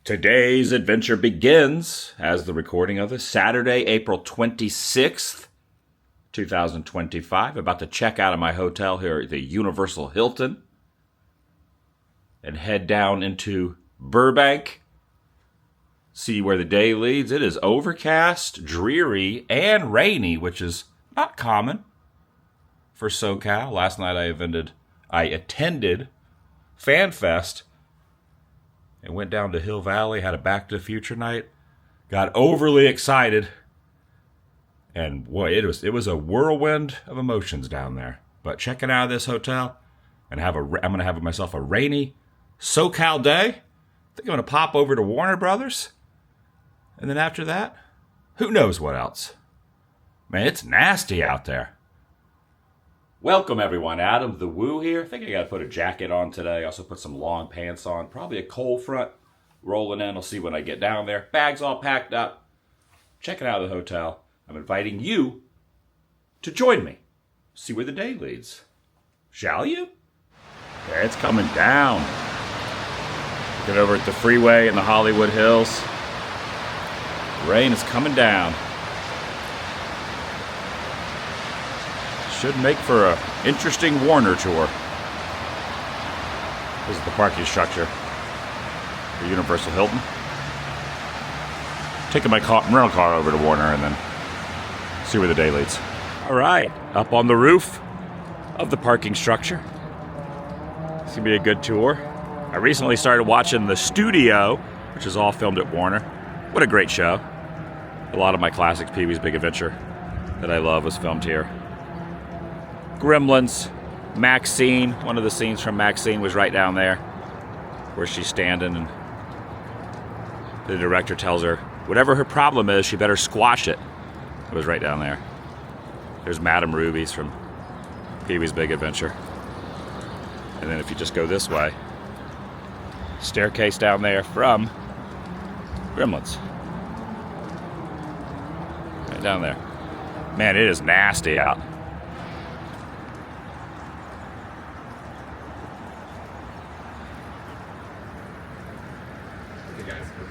Today's adventure begins as the recording of this Saturday, April 26th, 2025. About to check out of my hotel here at the Universal Hilton and head down into Burbank. See where the day leads. It is overcast, dreary, and rainy, which is not common for SoCal. Last night I attended FanFest and went down to Hill Valley, had a Back to the Future night, got overly excited, and boy, it was a whirlwind of emotions down there. But checking out of this hotel, and I'm going to have myself a rainy SoCal day. I think I'm going to pop over to Warner Brothers, and then after that, who knows what else. Man, it's nasty out there. Welcome, everyone. Adam, the Woo here. I think I got to put a jacket on today. Also put some long pants on. Probably a cold front rolling in. I'll see when I get down there. Bags all packed up. Checking out of the hotel. I'm inviting you to join me. See where the day leads. Shall you? Yeah, it's coming down. Get over at the freeway in the Hollywood Hills. Rain is coming down. Should make for an interesting Warner tour. This is the parking structure for Universal Hilton. Taking my rental car over to Warner and then see where the day leads. All right, up on the roof of the parking structure. It's gonna be a good tour. I recently started watching The Studio, which is all filmed at Warner. What a great show. A lot of my classics, Pee-wee's Big Adventure, that I love was filmed here. Gremlins, Maxine, one of the scenes from Maxine was right down there where she's standing and the director tells her whatever her problem is, she better squash it. It was right down there. There's Madame Ruby's from Pee-wee's Big Adventure. And then if you just go this way, staircase down there from Gremlins. Right down there. Man, it is nasty out.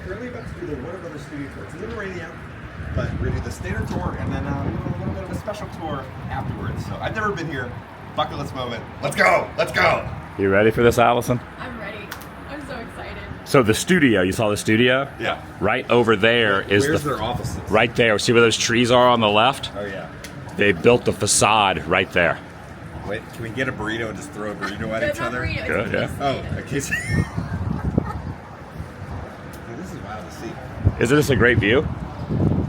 Currently about to do the Warner Brothers studio tour. It's a little rainy out, but we're going to do the standard tour and then a little bit of a special tour afterwards. So I've never been here. Bucket list moment. Let's go! Let's go! You ready for this, Allison? I'm ready. I'm so excited. So the studio, you saw the studio? Yeah. Right over there is Where's their offices? Right there. See where those trees are on the left? Oh, yeah. They built the facade right there. Wait, can we get a burrito and just throw a burrito at It's each not other? burrito, Good, it's yeah. a Oh, okay. This is wild to see. Isn't this a great view?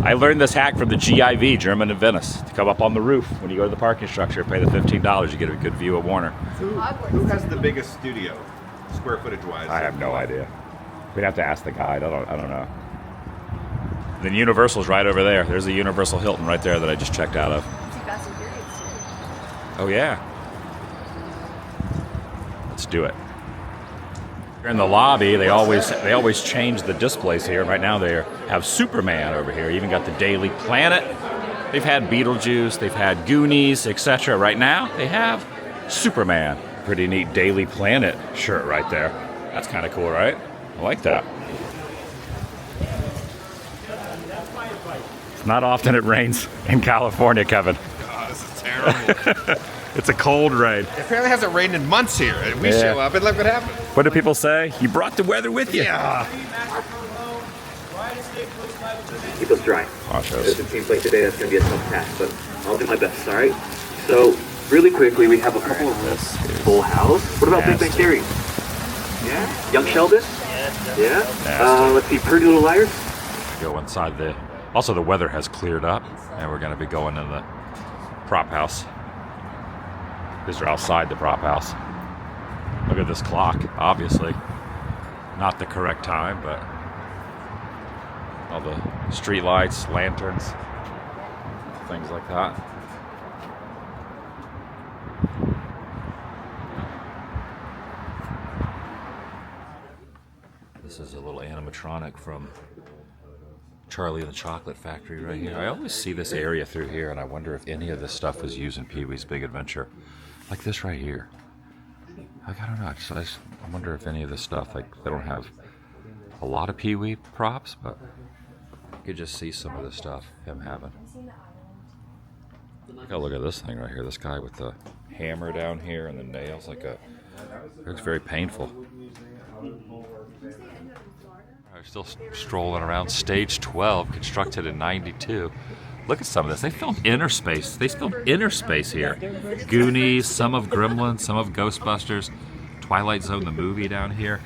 I learned this hack from the GIV, German in Venice, to come up on the roof when you go to the parking structure, pay the $15, you get a good view of Warner. Who has the biggest studio, square footage-wise? I have no idea. We'd have to ask the guide. I don't know. Then Universal's right over there. There's the Universal Hilton right there that I just checked out of. Fast and Furious too. Oh yeah. Let's do it. In the lobby, they always change the displays here. Right now they have Superman over here. Even got the Daily Planet. They've had Beetlejuice, they've had Goonies, etc. Right now they have Superman. Pretty neat Daily Planet shirt right there. That's kind of cool, right? I like that. It's not often it rains in California, Kevin. God, this is terrible. It's a cold rain. It apparently hasn't rained in months here, and we Yeah. show up and look what happened. What do people say? You brought the weather with you. Yeah. Keep us dry. Cautious. It seems like today that's going to be a tough task, but I'll do my best, all right? So, really quickly, we have a couple of This is Full House. What about Big Bang nasty. Theory? Yeah? Young Sheldon? Yeah? Nasty. Let's see, Pretty Little Liars? Go inside the... Also, the weather has cleared up, and we're going to be going in the prop house. These are outside the prop house. Look at this clock, obviously. Not the correct time, but all the street lights, lanterns, things like that. This is a little animatronic from Charlie and the Chocolate Factory right here. I always see this area through here, and I wonder if any of this stuff was used in Pee-wee's Big Adventure. Like this right here. Like, I don't know. I wonder if any of this stuff, like, they don't have a lot of Pee Wee props, but you could just see some of the stuff him having. Oh, look at this thing right here. This guy with the hammer down here and the nails, like it looks very painful. We're still strolling around Stage 12, constructed in '92. Look at some of this. They filmed Inner Space. They filmed Inner Space here. Goonies, some of Gremlins, some of Ghostbusters, Twilight Zone, the movie down here.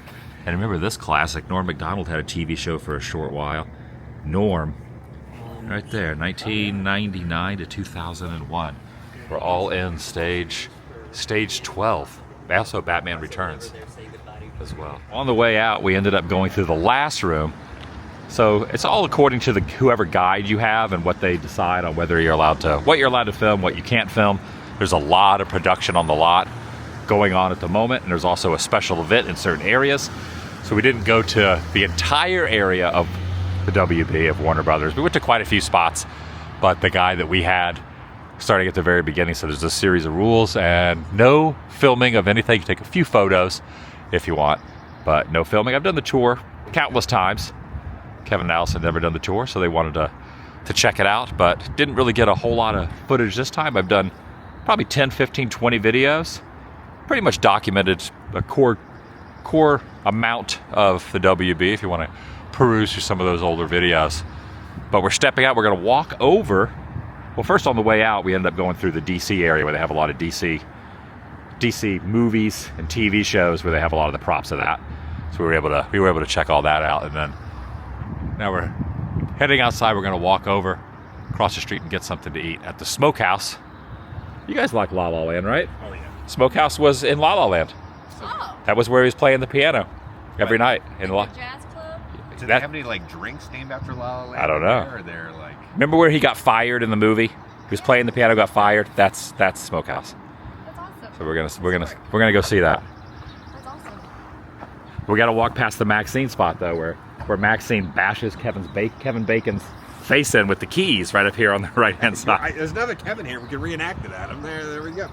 And remember this classic, Norm Macdonald had a TV show for a short while. Norm, right there, 1999 to 2001. We're all in stage 12. Also Batman Returns as well. On the way out, we ended up going through the last room. So it's all according to whoever guide you have and what they decide on whether you're allowed to, what you're allowed to film, what you can't film. There's a lot of production on the lot going on at the moment, and there's also a special event in certain areas. So we didn't go to the entire area of the WB of Warner Brothers. We went to quite a few spots, but the guy that we had starting at the very beginning said there's a series of rules and no filming of anything. You take a few photos if you want, but no filming. I've done the tour countless times. Kevin and Allison never done the tour, so they wanted to check it out, but didn't really get a whole lot of footage this time. I've done probably 10, 15, 20 videos. Pretty much documented a core amount of the WB if you want to peruse through some of those older videos. But we're stepping out. We're going to walk over. Well, first on the way out, we ended up going through the DC area where they have a lot of DC movies and TV shows where they have a lot of the props of that. So we were able to check all that out, and then now we're heading outside. We're going to walk over, across the street, and get something to eat at the Smokehouse. You guys like La La Land, right? Oh yeah. Smokehouse was in La La Land. Oh. That was where he was playing the piano every night in La. Jazz club? Do they have any like drinks named after La La Land? I don't know. Or they're like. Remember where he got fired in the movie? He was playing the piano, got fired. That's Smokehouse. That's awesome. So we're gonna go see that. That's awesome. We got to walk past the Maxine spot though, where Maxine bashes Kevin Bacon's face in with the keys right up here on the right hand side. There's another Kevin here. We can reenact it, Adam. There we go.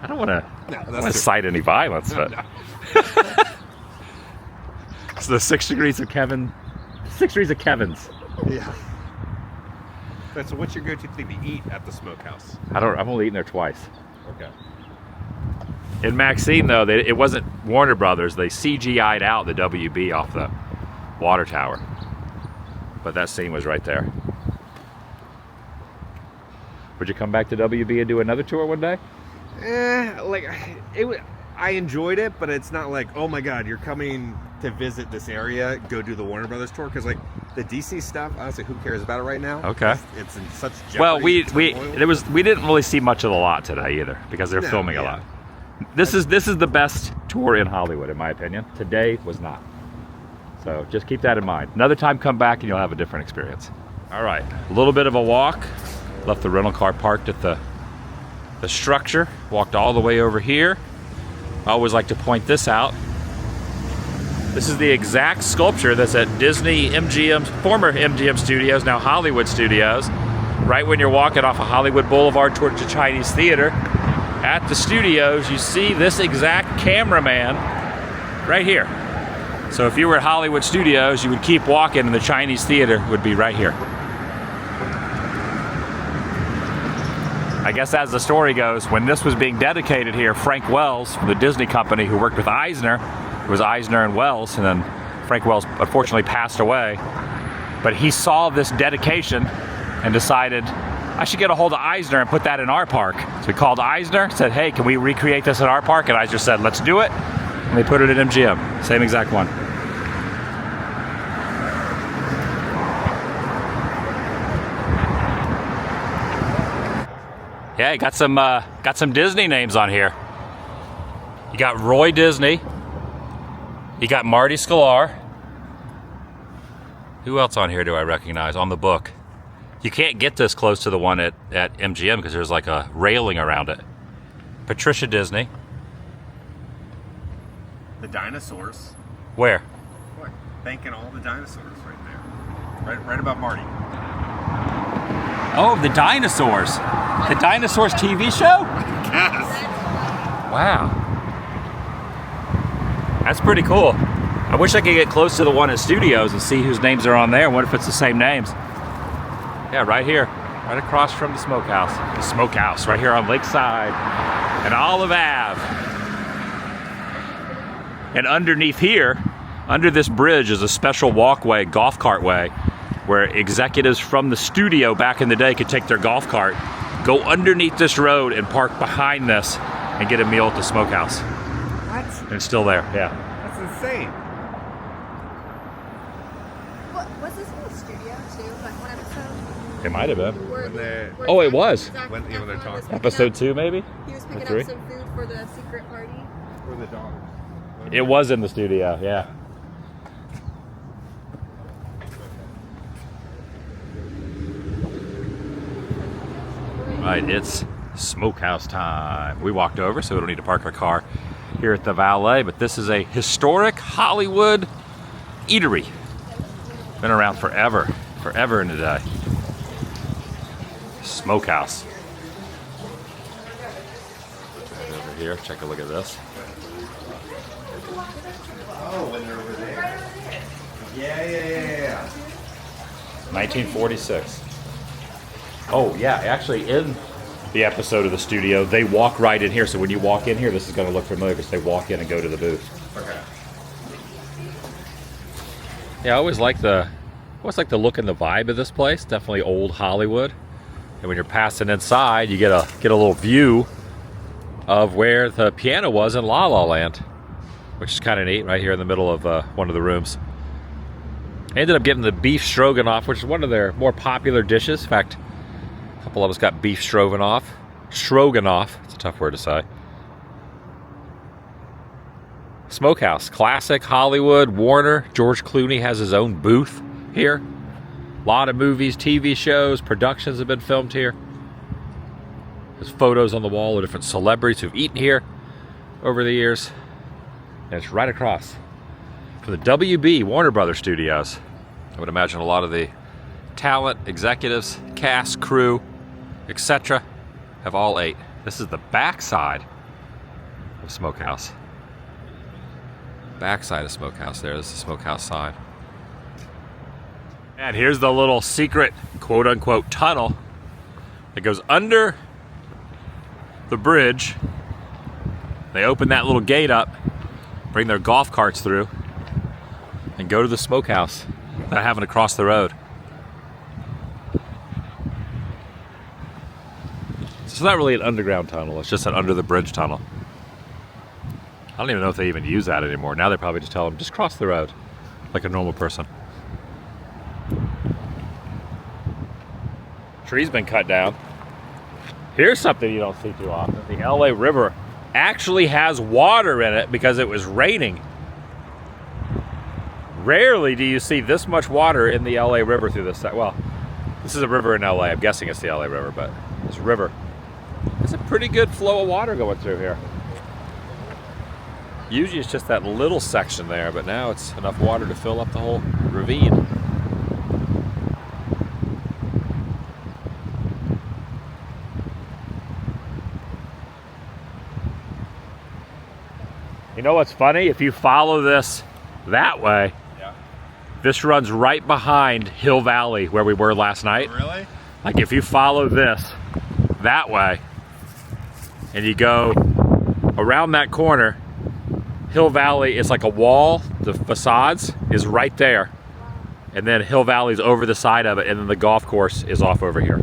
I don't want No, to cite any violence, but No. it's the 6 degrees of Kevin. 6 degrees of Kevin's. Yeah. So what's your go-to thing to eat at the Smokehouse? I've only eaten there twice. Okay. In Maxine, though, it wasn't Warner Brothers. They CGI'd out the WB off the water tower. But that scene was right there. Would you come back to WB and do another tour one day? I enjoyed it, but it's not like, oh my God, you're coming to visit this area, go do the Warner Brothers tour, because like the DC stuff, honestly, who cares about it right now? Okay. It's in such jeopardy. Well, we turmoil. didn't really see much of the lot today either because they're No, filming a yeah. lot. This is the best tour in Hollywood, in my opinion. Today was not. So just keep that in mind. Another time, come back and you'll have a different experience. All right, a little bit of a walk. Left the rental car parked at the structure. Walked all the way over here. I always like to point this out. This is the exact sculpture that's at Disney MGM's former MGM Studios, now Hollywood Studios. Right when you're walking off of Hollywood Boulevard towards the Chinese Theater. At the studios, you see this exact cameraman right here. So if you were at Hollywood Studios, you would keep walking and the Chinese Theater would be right here. I guess as the story goes, when this was being dedicated here, Frank Wells from the Disney company who worked with Eisner, it was Eisner and Wells, and then Frank Wells unfortunately passed away. But he saw this dedication and decided, I should get a hold of Eisner and put that in our park. So he called Eisner, said, hey, can we recreate this in our park? And Eisner said, let's do it. And they put it at MGM, same exact one. Yeah, you got some Disney names on here. You got Roy Disney. You got Marty Sklar. Who else on here do I recognize on the book? You can't get this close to the one at MGM because there's like a railing around it. Patricia Disney. The dinosaurs. Where? Look, thanking all the dinosaurs right there. Right above Marty. Oh, the dinosaurs. The Dinosaurs TV show? Yes. Wow. That's pretty cool. I wish I could get close to the one at Studios and see whose names are on there. What if it's the same names? Yeah, right here. Right across from the Smokehouse. The Smokehouse, right here on Lakeside and Olive Ave. And underneath here, under this bridge, is a special walkway, golf cart way, where executives from the studio back in the day could take their golf cart, go underneath this road and park behind this and get a meal at the Smokehouse. What? And it's still there, yeah. That's insane. What was this in the studio too? Like one episode? It might have been. When they're- Oh, it was. Zac When- yeah, when they're Efron was talking. picking Episode up- 2, maybe? He was Or picking 3? up some food for the secret party. For the dogs. It was in the studio, yeah. Right, it's Smokehouse time. We walked over, so we don't need to park our car here at the valet, but this is a historic Hollywood eatery. Been around forever and a day. Smokehouse. Over here, take a look at this. Oh, when they're over there. Yeah. 1946. Oh yeah, actually in the episode of the studio, they walk right in here. So when you walk in here, this is going to look familiar because they walk in and go to the booth. Okay. Yeah, I always like the look and the vibe of this place. Definitely old Hollywood. And when you're passing inside, you get a little view of where the piano was in La La Land, which is kind of neat. Right here in the middle of one of the rooms. I ended up getting the beef stroganoff, which is one of their more popular dishes. In fact, a couple of us got beef stroganoff. Stroganoff, it's a tough word to say. Smokehouse, classic Hollywood, Warner. George Clooney has his own booth here. A lot of movies, TV shows, productions have been filmed here. There's photos on the wall of different celebrities who've eaten here over the years. And it's right across from the WB, Warner Brothers Studios. I would imagine a lot of the talent, executives, cast, crew, etc. have all ate. This is the backside of Smokehouse. Backside of Smokehouse there. This is the Smokehouse sign. And here's the little secret quote-unquote tunnel that goes under the bridge. They open that little gate up, bring their golf carts through, and go to the Smokehouse without having to cross the road. It's not really an underground tunnel, it's just an under the bridge tunnel. I don't even know if they even use that anymore. Now they probably just tell them, just cross the road like a normal person. Tree's been cut down. Here's something you don't see too often. The LA River actually has water in it because it was raining. Rarely do you see this much water in the LA River through this side. Well, this is a river in LA. I'm guessing it's the LA River, but this river, there's a pretty good flow of water going through here. Usually it's just that little section there, but now it's enough water to fill up the whole ravine. You know what's funny? If you follow this that way, this runs right behind Hill Valley where we were last night. Really? Like if you follow this that way and you go around that corner, Hill Valley is like a wall. The facades is right there. And then Hill Valley's over the side of it, and then the golf course is off over here.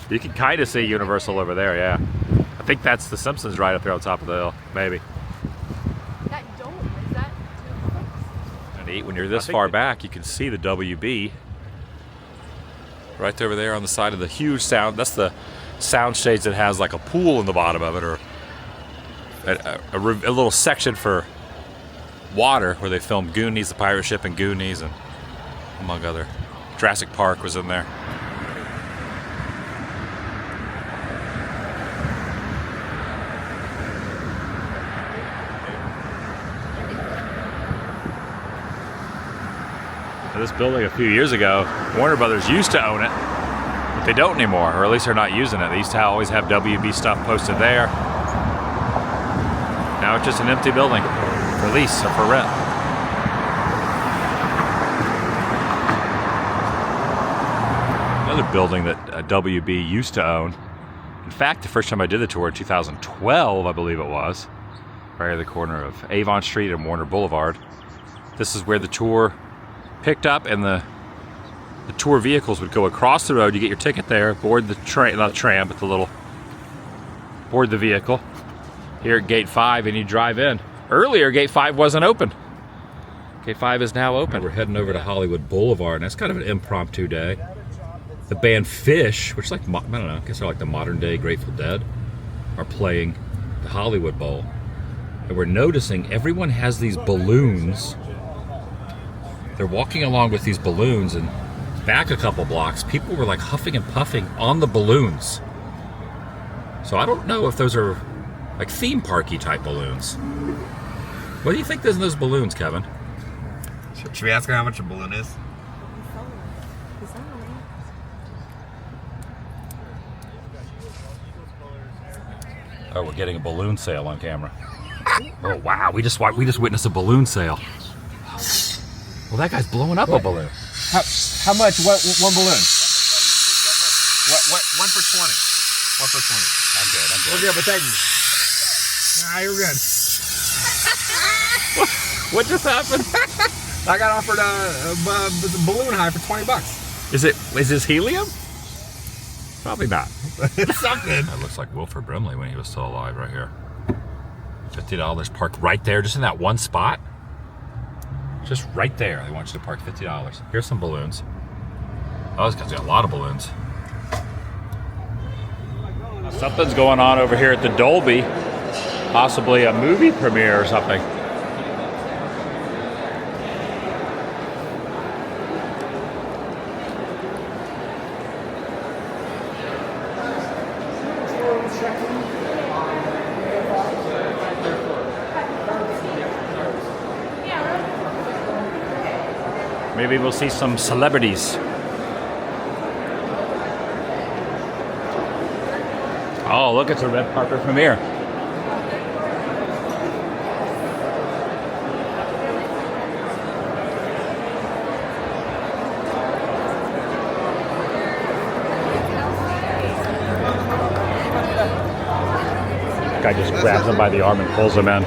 You can kind of see Universal over there, yeah. I think that's the Simpsons right up there on top of the hill, maybe. That dome, is that Neat. When you're this far back, you can see the WB right over there on the side of the huge sound. That's the sound stage that has like a pool in the bottom of it, or a little section for water where they filmed Goonies, the pirate ship, and Goonies, and among other. Jurassic Park was in there. This building a few years ago, Warner Brothers used to own it, but they don't anymore, or at least they're not using it. They used to always have WB stuff posted there. Now it's just an empty building for lease or for rent. Another building that WB used to own. In fact, the first time I did the tour in 2012, I believe it was, right at the corner of Avon Street and Warner Boulevard. This is where the tour picked up, and the tour vehicles would go across the road. You get your ticket there, board the train, not the tram, but the little, board the vehicle here at Gate 5, and you drive in. Earlier, Gate 5 wasn't open. Gate 5 is now open. We're heading over to Hollywood Boulevard, and that's kind of an impromptu day. The band Fish, which is like, I don't know, I guess they're like the modern day Grateful Dead, are playing the Hollywood Bowl. And we're noticing everyone has these balloons. They're walking along with these balloons, and back a couple blocks, people were like huffing and puffing on the balloons. So I don't know if those are like theme parky type balloons. What do you think is in those balloons, Kevin? Should we ask her how much a balloon is? Oh, we're getting a balloon sale on camera. Oh wow, we just witnessed a balloon sale. Well, that guy's blowing up a balloon. How much? One balloon? What? 1 for 20. 1 for 20. I'm good. We're good, but thank you. Nah, you're good. What just happened? I got offered a balloon high for $20. Is this helium? Probably not. It's something. That looks like Wilford Brimley when he was still alive right here. $50 parked right there, just in that one spot. Just right there. They want you to park $50. Here's some balloons. Oh, this guy's got a lot of balloons. Something's going on over here at the Dolby. Possibly a movie premiere or something. Maybe we'll see some celebrities. Oh, look, it's a red carpet premiere. Guy just grabs him by the arm and pulls him in.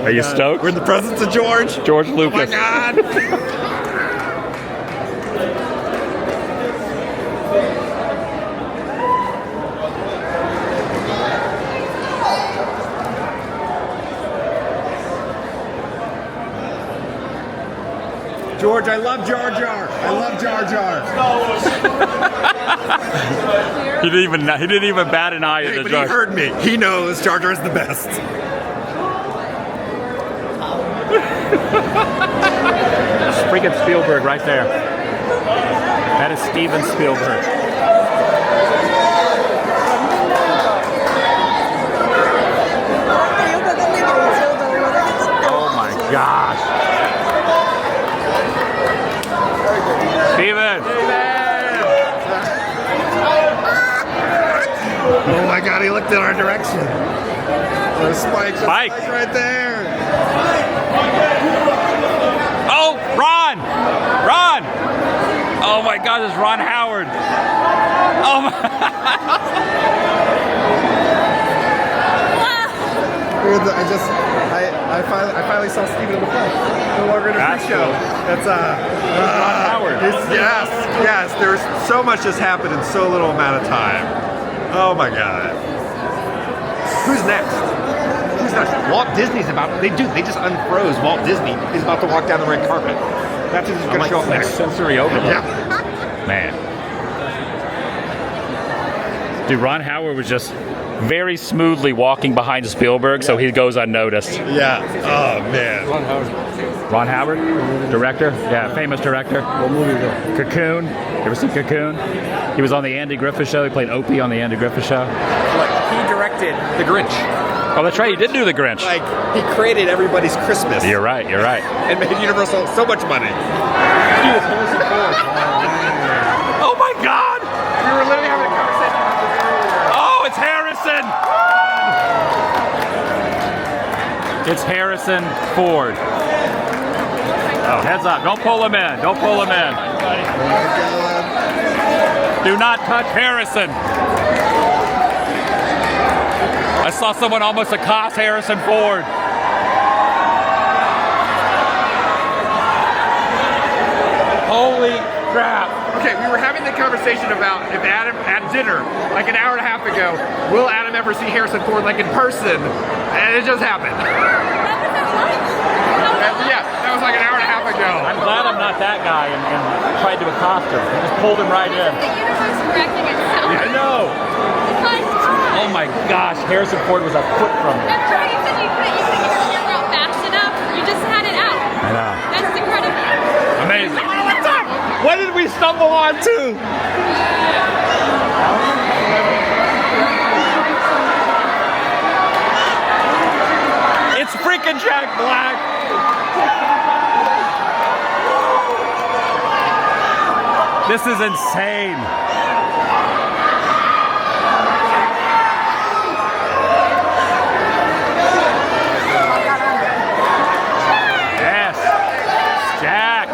Are you stoked? We're in the presence of George. George Lucas. Oh my God. George, I love Jar Jar. I love Jar Jar. He didn't even bat an eye at the But Jar. he heard me. He knows Jar Jar's the best. Freaking Spielberg right there. That is Steven Spielberg. Oh my gosh. Steven! Oh my God, he looked in our direction. There's Spike. Spike. Spike right there. Oh, Ron! Ron! Oh my God, it's Ron Howard. Oh my. I finally saw Steven in the flesh. No longer in a pre-show. That's Ron Howard. Yes. There's so much has happened in so little amount of time. Oh my God. Who's next? Walt Disney's about. They just unfroze Walt Disney. He's about to walk down the red carpet. That's who's going to show up next. Sensory overload. Yeah. Man. Dude, Ron Howard was just very smoothly walking behind Spielberg, so he goes unnoticed. Yeah. Oh man. Ron Howard. Ron Howard, director. Yeah, famous director. What movie is that? Cocoon. You ever seen Cocoon? He was on the Andy Griffith Show. He played Opie on the Andy Griffith Show. Like, he directed The Grinch. Oh, that's right. He did do The Grinch. Like, he created everybody's Christmas. You're right. You're right. And made Universal so much money. He was Harrison Ford. Oh my God! We were literally having a conversation about this earlier. Oh, it's Harrison! It's Harrison Ford. Oh, heads up. Don't pull him in. Don't pull him in. Do not touch Harrison. I saw someone almost accost Harrison Ford. Holy crap. Okay, we were having the conversation about if Adam, at dinner, like an hour and a half ago, will Adam ever see Harrison Ford like in person? And it just happened. Yeah, that was like an hour and a half ago. I'm glad I'm not that guy and tried to accost him. I just pulled him right in. The universe correcting itself. I know. Oh my gosh, Harrison Ford was a foot from me. Remember how you said you couldn't get your camera out fast enough? You just had it out. I know. That's incredible. Amazing. What did we stumble on to? It's freaking Jack Black. This is insane. Yes, Jack.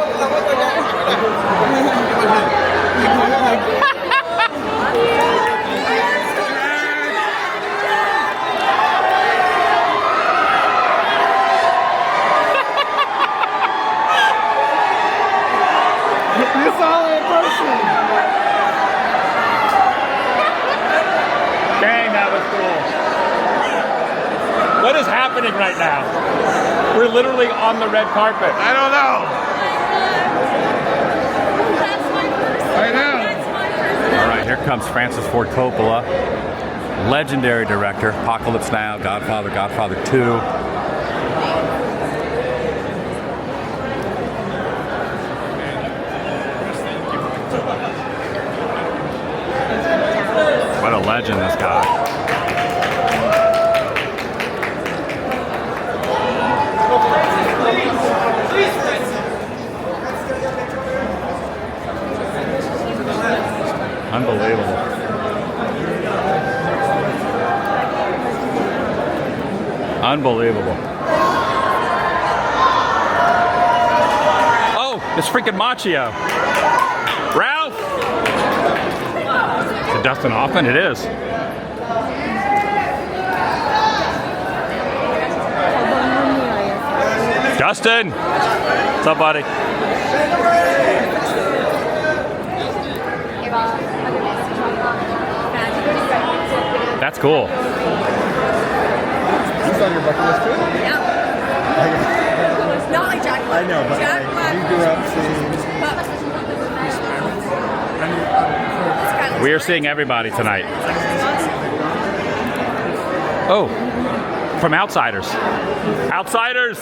You saw it in person. Dang, that was cool. What is happening right now? We're literally on the red carpet. I don't know. That's my person. I know. That's my person. All right, here comes Francis Ford Coppola, legendary director, Apocalypse Now, Godfather, Godfather 2. What a legend, this guy. Unbelievable. Unbelievable. Oh, it's freaking Machio. Ralph! Is it Dustin Hoffman? It is. Dustin! What's up, buddy? That's cool. It's on your bucket list too? Yeah. It's not like Jack Black. I know, but Jack like, Black. you grew up seeing. We are seeing everybody tonight. Oh, from Outsiders. Outsiders!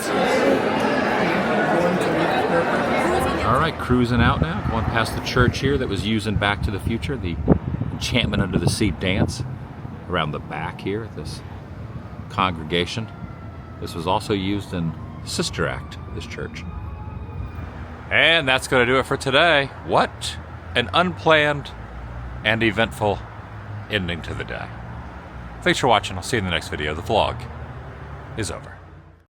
All right, cruising out now. Going past the church here that was used in Back to the Future, the Enchantment Under the Sea dance. Around the back here at this congregation. This was also used in Sister Act, this church. And that's going to do it for today. What an unplanned and eventful ending to the day. Thanks for watching. I'll see you in the next video. The vlog is over.